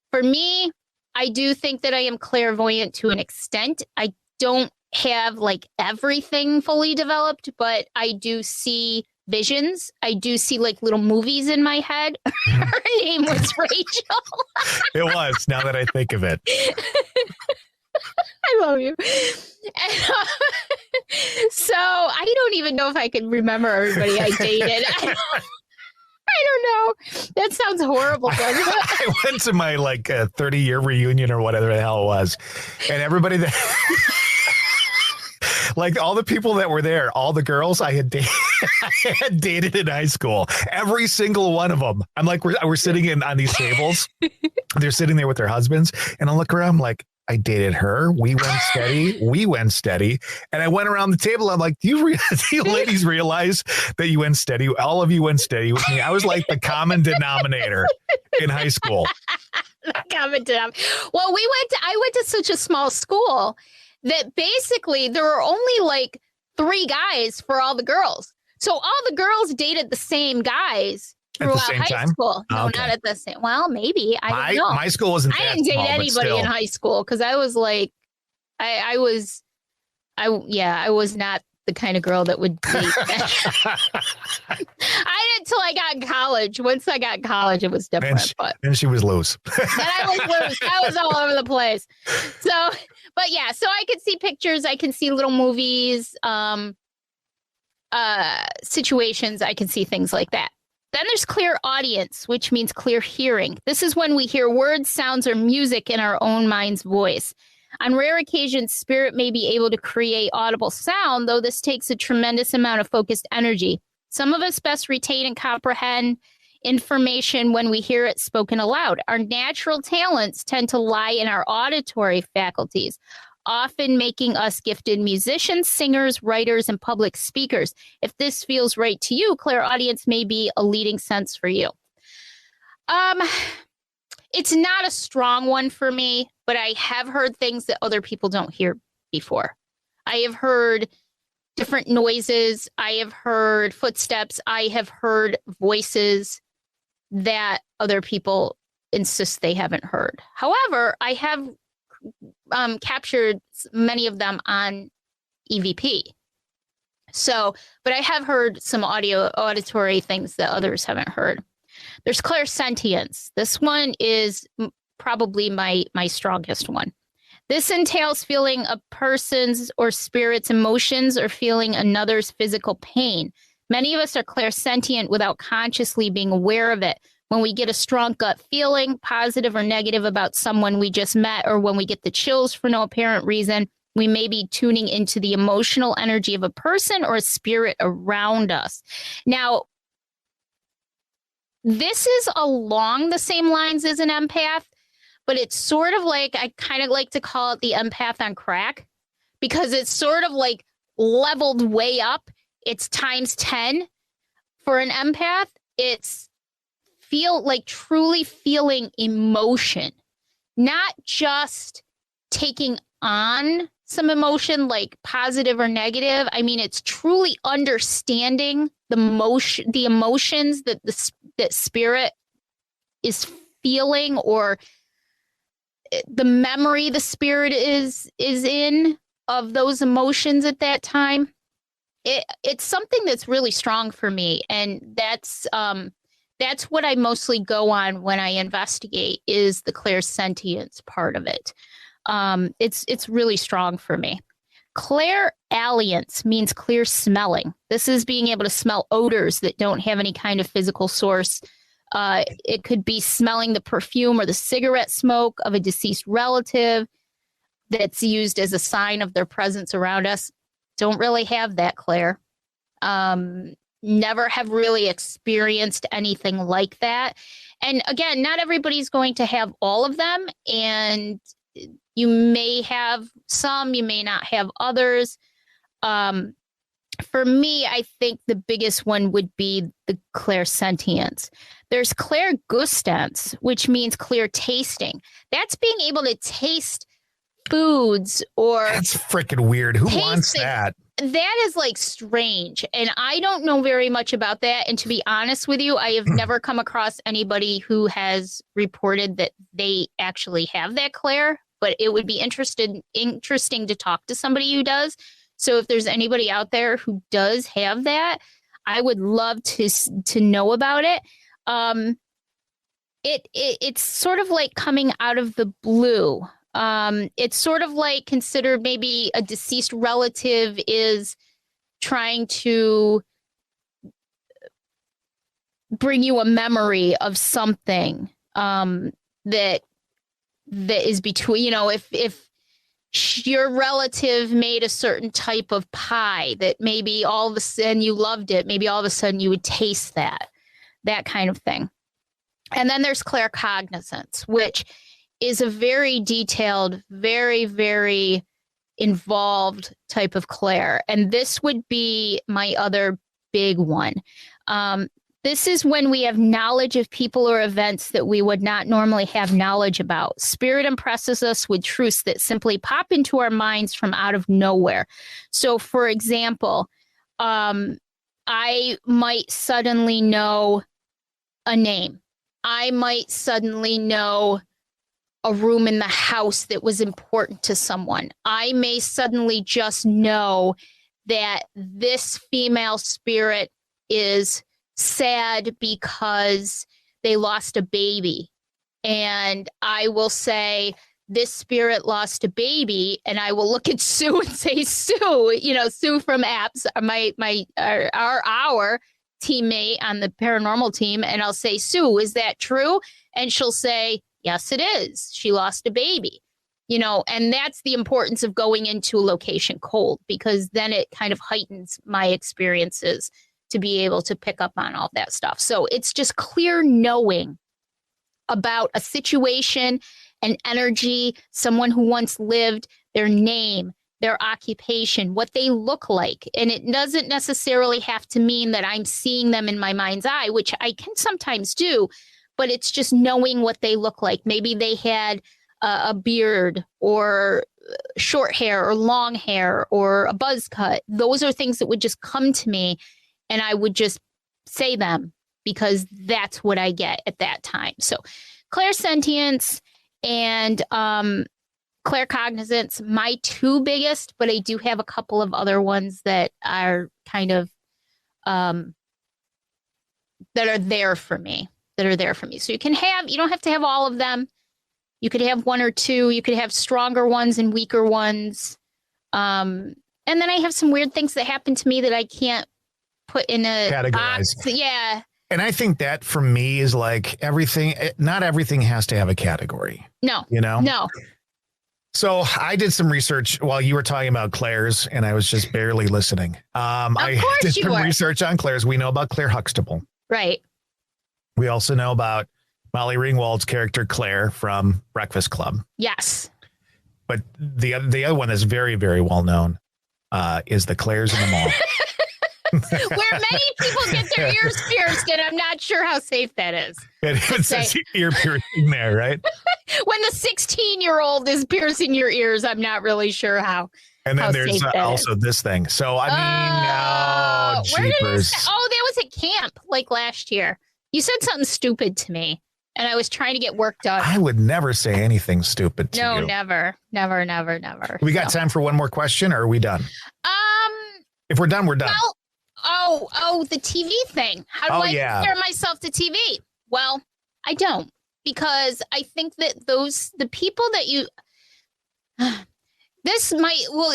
For me, I do think that I am clairvoyant to an extent. I don't have like everything fully developed, but I do see visions. I do see like little movies in my head. Her name was Rachel. It was, now that I think of it. I love you. And, so I don't even know if I can remember everybody I dated. I don't know. That sounds horrible, doesn't it? I went to my like 30-year reunion or whatever the hell it was. And everybody that... like all the people that were there, all the girls I had dated in high school, every single one of them. I'm like, we're sitting on these tables. They're sitting there with their husbands. And I look around, I'm like, I dated her. We went steady. And I went around the table. I'm like, do you ladies realize that you went steady? All of you went steady with me. I was like the common denominator in high school. Well, I went to such a small school that basically there were only like 3 guys for all the girls. So all the girls dated the same guys throughout high school. No, not at the same. Well, maybe. I don't know. My school wasn't I didn't date anybody in high school because I was like, I was not the kind of girl that would date. I didn't until I got in college. Once I got in college, it was different. Then she was loose. Then I was loose. I was all over the place. So, but yeah, so I could see pictures. I can see little movies, situations. I can see things like that. Then there's clear audience, which means clear hearing. This is when we hear words, sounds, or music in our own mind's voice. On rare occasions, spirit may be able to create audible sound, though this takes a tremendous amount of focused energy. Some of us best retain and comprehend information when we hear it spoken aloud. Our natural talents tend to lie in our auditory faculties, often making us gifted musicians, singers, writers, and public speakers. If this feels right to you, clairaudience may be a leading sense for you. It's not a strong one for me, but I have heard things that other people don't hear before. I have heard different noises. I have heard footsteps. I have heard voices that other people insist they haven't heard. However, I have captured many of them on EVP. So, but I have heard some auditory things that others haven't heard. There's clairsentience. This one is probably my strongest one. This entails feeling a person's or spirit's emotions or feeling another's physical pain. Many of us are clairsentient without consciously being aware of it. When we get a strong gut feeling, positive or negative, about someone we just met, or when we get the chills for no apparent reason, we may be tuning into the emotional energy of a person or a spirit around us. Now, this is along the same lines as an empath, but it's sort of like, I kind of like to call it the empath on crack, because it's sort of like leveled way up. It's times 10 for an empath. It's truly feeling emotion, not just taking on some emotion like positive or negative. I mean, it's truly understanding the emotions that spirit is feeling, or the memory the spirit is in of those emotions at that time. It's something that's really strong for me, and that's what I mostly go on when I investigate, is the clairsentience part of it. It's really strong for me. Clairalience means clear smelling. This is being able to smell odors that don't have any kind of physical source. It could be smelling the perfume or the cigarette smoke of a deceased relative that's used as a sign of their presence around us. Don't really have that, Claire. Never have really experienced anything like that. And again, not everybody's going to have all of them. And you may have some, you may not have others. For me, I think the biggest one would be the clairsentience. There's clairgustance, which means clear tasting. That's being able to taste foods, or that's freaking weird. Who wants that? That is like strange. And I don't know very much about that. And to be honest with you, I have never come across anybody who has reported that they actually have that clair, but it would be interesting to talk to somebody who does. So if there's anybody out there who does have that, I would love to know about it. It's sort of like coming out of the blue. It's sort of like, considered maybe a deceased relative is trying to bring you a memory of something that is between, if your relative made a certain type of pie that maybe all of a sudden you loved it, maybe all of a sudden you would taste that kind of thing. And then there's claircognizance, which is a very detailed, very, very involved type of clair. And this would be my other big one. This is when we have knowledge of people or events that we would not normally have knowledge about. Spirit impresses us with truths that simply pop into our minds from out of nowhere. So, for example, I might suddenly know a name. I might suddenly know a room in the house that was important to someone. I may suddenly just know that this female spirit is sad because they lost a baby. And I will say, this spirit lost a baby, and I will look at Sue and say, Sue, Sue from apps, our teammate on the paranormal team. And I'll say, Sue, is that true? And she'll say, yes, it is. She lost a baby, and that's the importance of going into a location cold, because then it kind of heightens my experiences to be able to pick up on all that stuff. So it's just clear knowing about a situation, an energy, someone who once lived, their name, their occupation, what they look like. And it doesn't necessarily have to mean that I'm seeing them in my mind's eye, which I can sometimes do, but it's just knowing what they look like. Maybe they had a beard, or short hair, or long hair, or a buzz cut. Those are things that would just come to me, and I would just say them because that's what I get at that time. So clairsentience and claircognizance, my two biggest, but I do have a couple of other ones that are kind of that are there for me. that are there for me. So you don't have to have all of them. You could have one or two. You could have stronger ones and weaker ones. And then I have some weird things that happen to me that I can't put in a categorize. Box. Yeah. And I think that for me is like everything. Not everything has to have a category. No. No. So I did some research while you were talking about Claire's, and I was just barely listening. I did some research on Claire's. We know about Claire Huxtable. Right. We also know about Molly Ringwald's character, Claire, from Breakfast Club. Yes. But the other one that's very, very well known is the Claire's in the Mall. Where many people get their ears pierced, and I'm not sure how safe that is. It says ear piercing there, right? When the 16-year-old is piercing your ears, I'm not really sure how. And then there's also this thing. So, I mean, jeepers. That was at camp like last year. You said something stupid to me, and I was trying to get work done. I would never say anything stupid to you. No, never. We got time for one more question, or are we done? If we're done, we're done. Well, the TV thing. How do I compare myself to TV? Well, I don't, because I think that the people that you,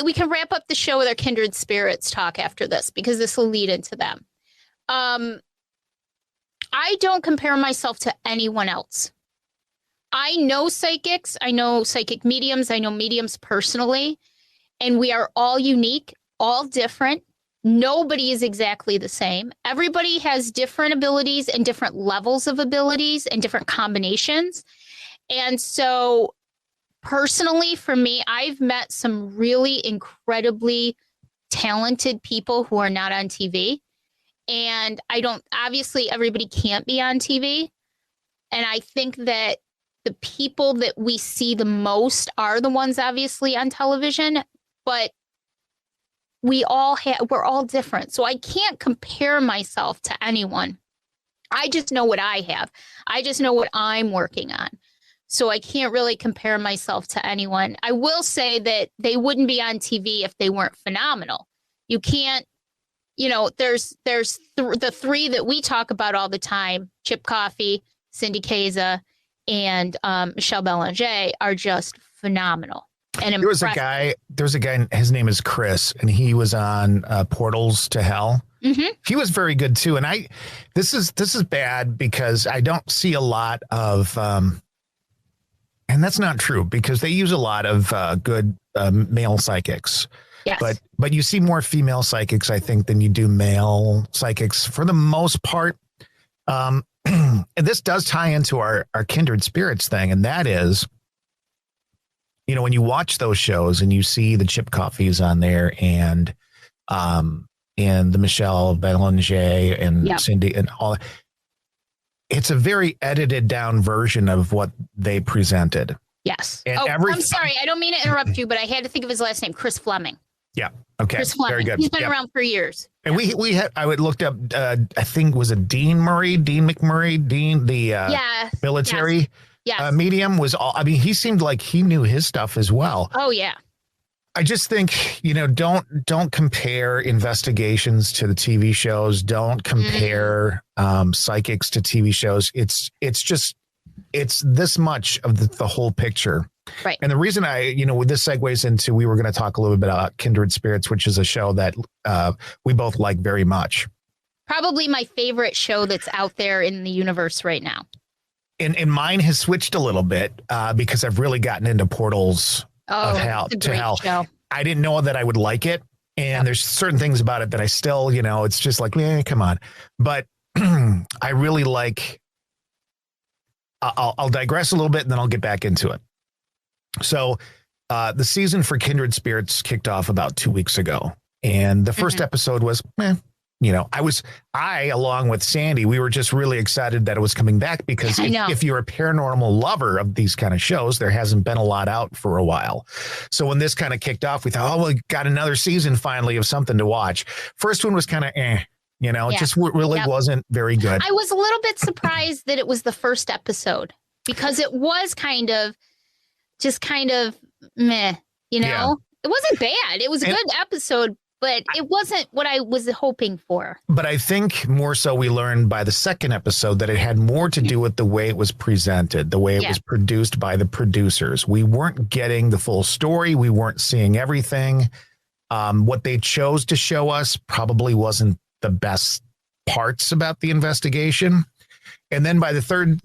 we can wrap up the show with our kindred spirits talk after this, because this will lead into them. I don't compare myself to anyone else. I know psychics. I know psychic mediums. I know mediums personally, and we are all unique, all different. Nobody is exactly the same. Everybody has different abilities and different levels of abilities and different combinations. And so personally, for me, I've met some really incredibly talented people who are not on TV. And obviously everybody can't be on TV. And I think that the people that we see the most are the ones obviously on television, but we're all different. So I can't compare myself to anyone. I just know what I have. I just know what I'm working on. So I can't really compare myself to anyone. I will say that they wouldn't be on TV if they weren't phenomenal. You can't, there's the three that we talk about all the time, Chip Coffey, Cindy Kaza, and Michelle Belanger, are just phenomenal. And there was a guy, his name is Chris, and he was on Portals to Hell. Mm-hmm. He was very good too. And this is bad because I don't see a lot of, and that's not true because they use a lot of good male psychics. Yes. But you see more female psychics, I think, than you do male psychics for the most part. And this does tie into our kindred spirits thing. And that is, when you watch those shows and you see the Chip Coffeys on there and the Michelle Belanger and Cindy and all that, it's a very edited down version of what they presented. Yes. And I'm sorry. I don't mean to interrupt you, but I had to think of his last name, Chris Fleming. Yeah. Okay. Chris Fleming. Very good. He's been around for years. And I looked up, I think was it Dean McMurray, the military. Yes. Yes. Medium was all. I mean, he seemed like he knew his stuff as well. Oh yeah. I just think don't compare investigations to the TV shows. Don't compare psychics to TV shows. It's this much of the whole picture. Right. And the reason this segues into, we were going to talk a little bit about Kindred Spirits, which is a show that we both like very much. Probably my favorite show that's out there in the universe right now. And mine has switched a little bit because I've really gotten into Portals of Hell to Hell. Show. I didn't know that I would like it. And there's certain things about it that I still, it's just like, come on. But I really like, I'll digress a little bit and then I'll get back into it. So the season for Kindred Spirits kicked off about 2 weeks ago. And the first episode was, I, along with Sandy, we were just really excited that it was coming back because if you're a paranormal lover of these kind of shows, there hasn't been a lot out for a while. So when this kind of kicked off, we thought, we got another season finally of something to watch. First one was kind of it just really wasn't very good. I was a little bit surprised that it was the first episode because it was kind of meh, It wasn't bad. It was a good episode. but it wasn't what I was hoping for. But I think more so we learned by the second episode that it had more to do with the way it was presented, the way it was produced by the producers. We weren't getting the full story. We weren't seeing everything. What they chose to show us probably wasn't the best parts about the investigation. And then by the third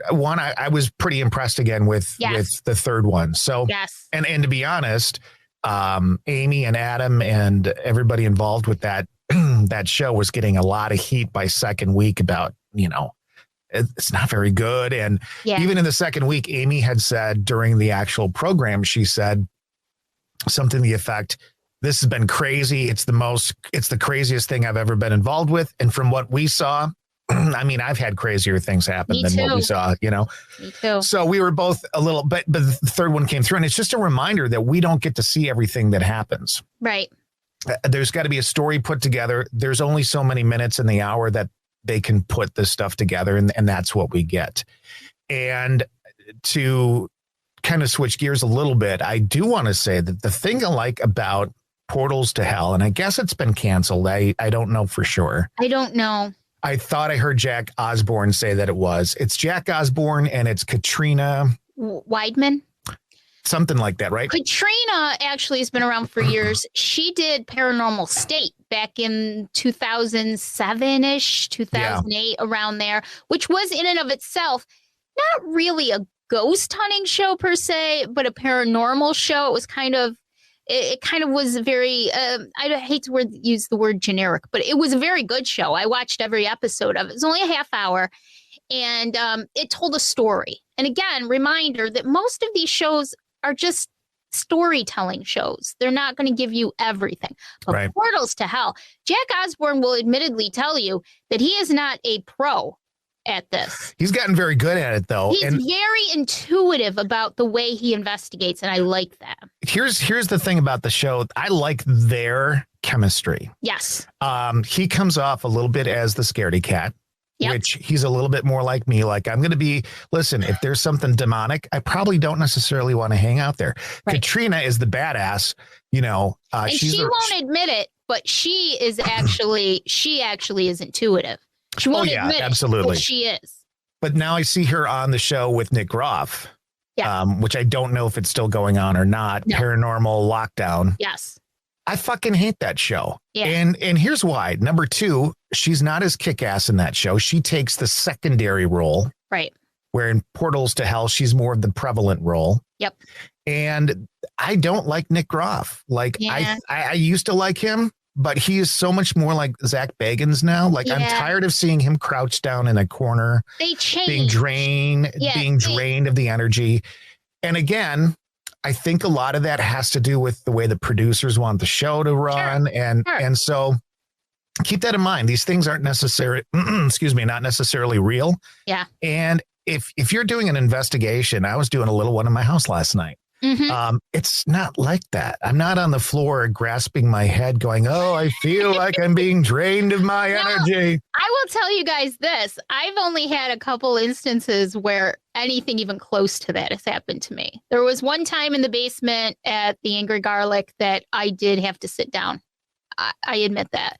one, I was pretty impressed again with the third one. So, and to be honest, Amy and Adam and everybody involved with that show was getting a lot of heat by second week about, it's not very good. And even in the second week, Amy had said during the actual program, she said something to the effect, this has been crazy. It's the craziest thing I've ever been involved with. And from what we saw, I mean, I've had crazier things happen than what we saw, Me too. So we were both a little, but the third one came through, and it's just a reminder that we don't get to see everything that happens. Right. There's got to be a story put together. There's only so many minutes in the hour that they can put this stuff together, and that's what we get. And to kind of switch gears a little bit, I do want to say that the thing I like about Portals to Hell, and I guess it's been canceled. I don't know for sure. I don't know. I thought I heard Jack Osborne say that it was. It's Jack Osborne and it's Katrina Weidman. Something like that, right? Katrina actually has been around for years. She did Paranormal State back in 2007-ish, 2008, around there, which was in and of itself not really a ghost hunting show per se, but a paranormal show. It was kind of was very, I hate to use the word generic, but it was a very good show. I watched every episode of it. It was only a half hour, and it told a story. And again, reminder that most of these shows are just storytelling shows. They're not going to give you everything. But Portals to Hell, Jack Osborne will admittedly tell you that he is not a pro at this. He's gotten very good at it, though. He's very intuitive about the way he investigates, and I like that. Here's the thing about the show. I like their chemistry. Yes. He comes off a little bit as the scaredy cat, which he's a little bit more like me. Like, I'm going to be, listen, if there's something demonic, I probably don't necessarily want to hang out there. Right. Katrina is the badass, and she won't admit it, but she actually is intuitive. She won't admit it, absolutely. But she is. But now I see her on the show with Nick Groff, which I don't know if it's still going on or not. No. Paranormal Lockdown. Yes. I fucking hate that show. Yeah. And here's why. Number two, she's not as kick-ass in that show. She takes the secondary role. Right. Where in Portals to Hell, she's more of the prevalent role. Yep. And I don't like Nick Groff. Like, I used to like him, but he is so much more like Zach Bagans now. Like, I'm tired of seeing him crouched down in a corner. They changed. Being drained of the energy. And again, I think a lot of that has to do with the way the producers want the show to run. And so keep that in mind. These things aren't necessarily, not necessarily real. Yeah. And if you're doing an investigation, I was doing a little one in my house last night. Mm-hmm. It's not like that. I'm not on the floor grasping my head going, oh, I feel like I'm being drained of my energy. I will tell you guys this. I've only had a couple instances where anything even close to that has happened to me. There was one time in the basement at the Angry Garlic that I did have to sit down. I admit that.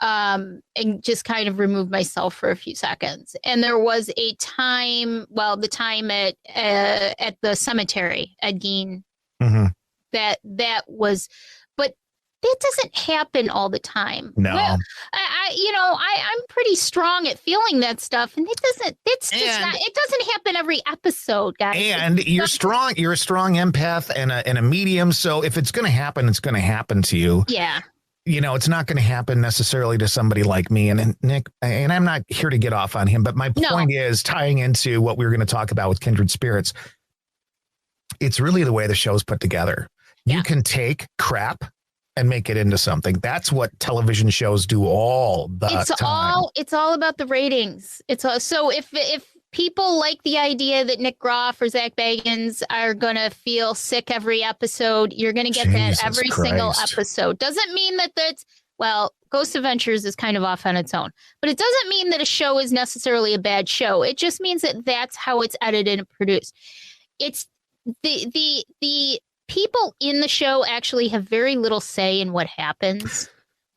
And just kind of remove myself for a few seconds. And there was a time, the time at the cemetery at Gein, that was, but that doesn't happen all the time. No, well, I'm pretty strong at feeling that stuff, and it doesn't happen every episode, guys. And you're a strong empath and a medium. So if it's going to happen, it's going to happen to you. Yeah. It's not going to happen necessarily to somebody like me and Nick, and I'm not here to get off on him, but my point is tying into what we were going to talk about with Kindred Spirits. It's really the way the show's put together. Yeah. You can take crap and make it into something. That's what television shows do all the time. It's all about the ratings. So if people like the idea that Nick Groff or Zach Bagans are going to feel sick every episode, you're going to get that every single episode. Doesn't mean that Ghost Adventures is kind of off on its own, but it doesn't mean that a show is necessarily a bad show. It just means that that's how it's edited and produced. It's the people in the show actually have very little say in what happens.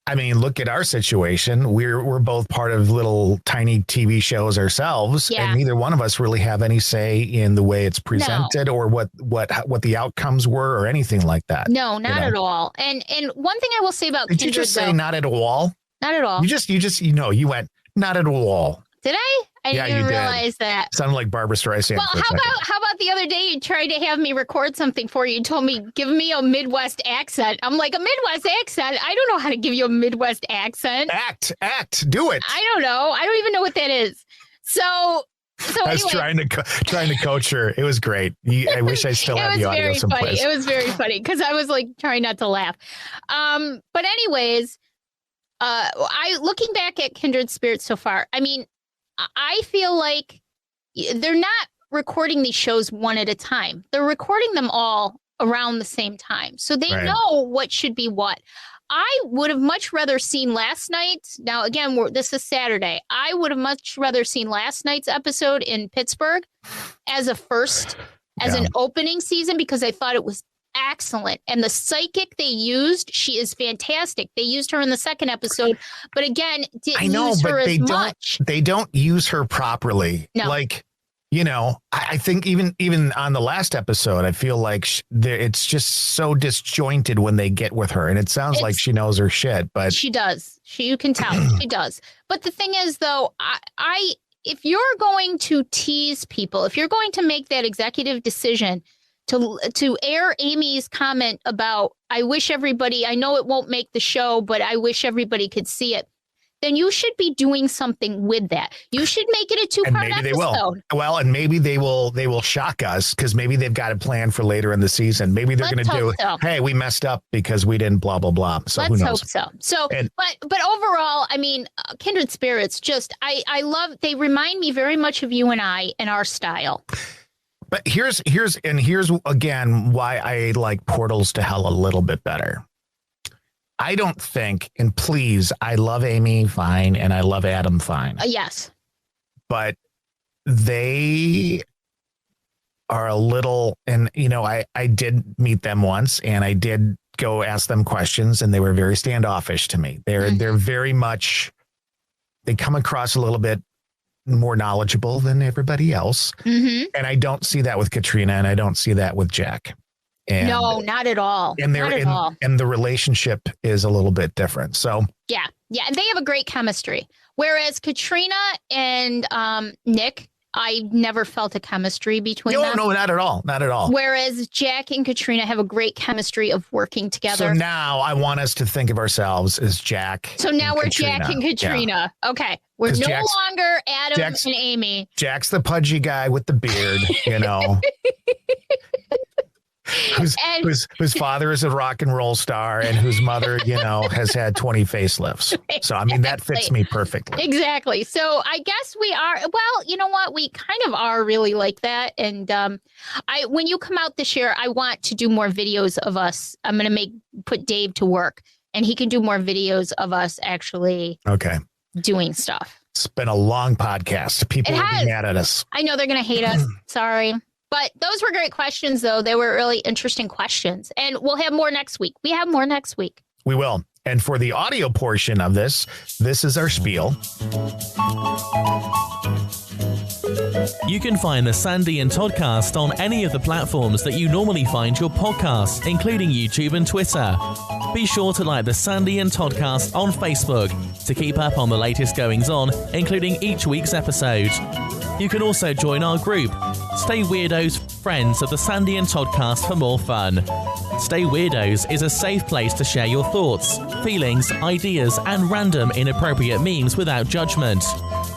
I mean, look at our situation. We're both part of little tiny TV shows ourselves, and neither one of us really have any say in the way it's presented or what the outcomes were or anything like that. No, not at all. And one thing I will say about Did you just say not at all? Not at all. You went not at all. Did I? I didn't realize that. Sounded like Barbara Streisand. Well, how about the other day you tried to have me record something for you? You told me, give me a Midwest accent. I'm like, a Midwest accent? I don't know how to give you a Midwest accent. Act, do it. I don't know. I don't even know what that is. So I was trying to coach her. It was great. I wish I still had the audio someplace. It was very funny because I was like trying not to laugh. But anyways, looking back at Kindred Spirits so far, I mean, I feel like they're not recording these shows one at a time. They're recording them all around the same time. So they know what should be what. I would have much rather seen last night's. Now, again, this is Saturday. I would have much rather seen last night's episode in Pittsburgh as an opening season, because I thought it was excellent. And the psychic they used, she is fantastic. They used her in the second episode, but again, didn't use her as much. They don't use her properly. No. Like, I think even on the last episode, I feel like it's just so disjointed when they get with her, and it sounds like she knows her shit, but she does. You can tell she does. But the thing is, though, if you're going to tease people, if you're going to make that executive decision to air Amy's comment about, I wish everybody, I know it won't make the show, but I wish everybody could see it, then you should be doing something with that. You should make it a 2-part episode. They will. Well, and maybe they will shock us, because maybe they've got a plan for later in the season. Maybe they're going to do, hey, we messed up because we didn't blah, blah, blah. So let's who knows? hope so. But overall, I mean, Kindred Spirits, I love, they remind me very much of you and I and our style. But here's again why I like Portals to Hell a little bit better. I don't think, and please, I love Amy fine and I love Adam fine. Yes. But they are a little, and I did meet them once, and I did go ask them questions, and they were very standoffish to me. They're very much, they come across a little bit more knowledgeable than everybody else. And I don't see that with Katrina, and I don't see that with Jack. And, no, not at all. And and the relationship is a little bit different. So yeah, and they have a great chemistry. Whereas Katrina and Nick, I never felt a chemistry between them. No, not at all. Not at all. Whereas Jack and Katrina have a great chemistry of working together. So now I want us to think of ourselves as Jack. So now we're Katrina. Jack and Katrina. Yeah. Okay. We're no longer Adam and Amy. Jack's the pudgy guy with the beard, whose father is a rock and roll star, and whose mother, has had 20 facelifts. So, I mean, that fits me perfectly. Exactly. So I guess we are, well, you know what? We kind of are really like that. And when you come out this year, I want to do more videos of us. I'm going to put Dave to work, and he can do more videos of us actually doing stuff. It's been a long podcast. People will be mad at us. I know they're going to hate us. Sorry. But those were great questions, though. They were really interesting questions. And we'll have more next week. We have more next week. We will. And for the audio portion of this is our spiel. You can find the Sandy and Toddcast on any of the platforms that you normally find your podcasts, including YouTube and Twitter. Be sure to like the Sandy and Toddcast on Facebook to keep up on the latest goings-on, including each week's episode. You can also join our group, Stay Weirdos, friends of the Sandy and Toddcast, for more fun. Stay Weirdos is a safe place to share your thoughts, feelings, ideas, and random inappropriate memes without judgment.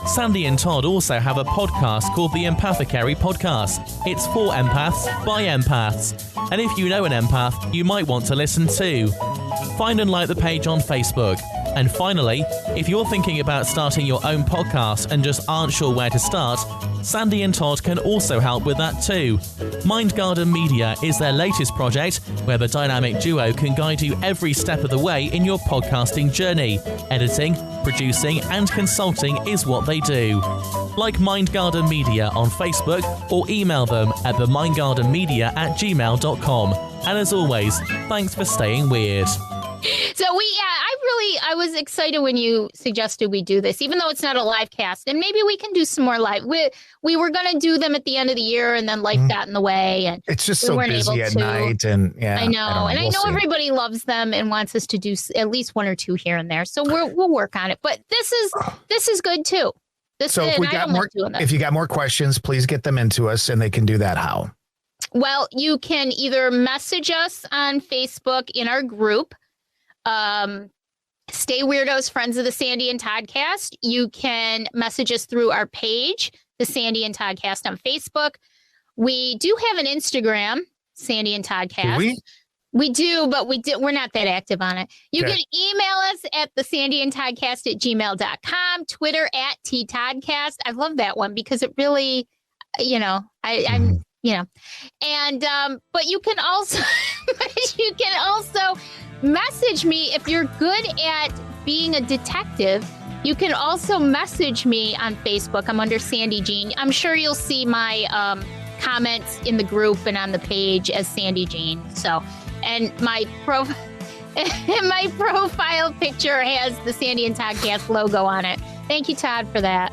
Sandy and Todd also have a podcast called the Empathecary Podcast. It's for empaths, by empaths. And if you know an empath, you might want to listen too. Find and like the page on Facebook. And finally, if you're thinking about starting your own podcast and just aren't sure where to start, Sandy and Todd can also help with that too. Mindgarden Media is their latest project where the dynamic duo can guide you every step of the way in your podcasting journey. Editing, producing and consulting is what they do. Like Mindgarden Media on Facebook or email them at themindgardenmedia@gmail.com. And as always, thanks for staying weird. So I was excited when you suggested we do this, even though it's not a live cast, and maybe we can do some more live. We were going to do them at the end of the year, and then life got in the way, and it's just so busy at night. And I know, I know everybody loves them and wants us to do at least one or two here and there. So we'll work on it. But this is good too. If you got more questions, please get them into us, and they can do that how? Well, you can either message us on Facebook in our group. Stay Weirdos, Friends of the Sandy and Toddcast. You can message us through our page, the Sandy and Toddcast on Facebook. We do have an Instagram, Sandy and Toddcast. Do we? We do, but we're not that active on it. You can email us at the Sandy and Toddcast @gmail.com, Twitter @TToddcast. I love that one because it really, I'm and but you can also message me if you're good at being a detective. You can also message me on Facebook. I'm under Sandy Jean. I'm sure you'll see my comments in the group and on the page as Sandy Jean. So, and my profile picture has the Sandy and Toddcast logo on it. Thank you, Todd, for that.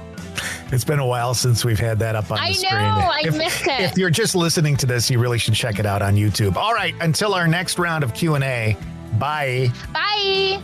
It's been a while since we've had that up on the screen. I missed it. If you're just listening to this, you really should check it out on YouTube. All right, until our next round of Q&A, bye. Bye.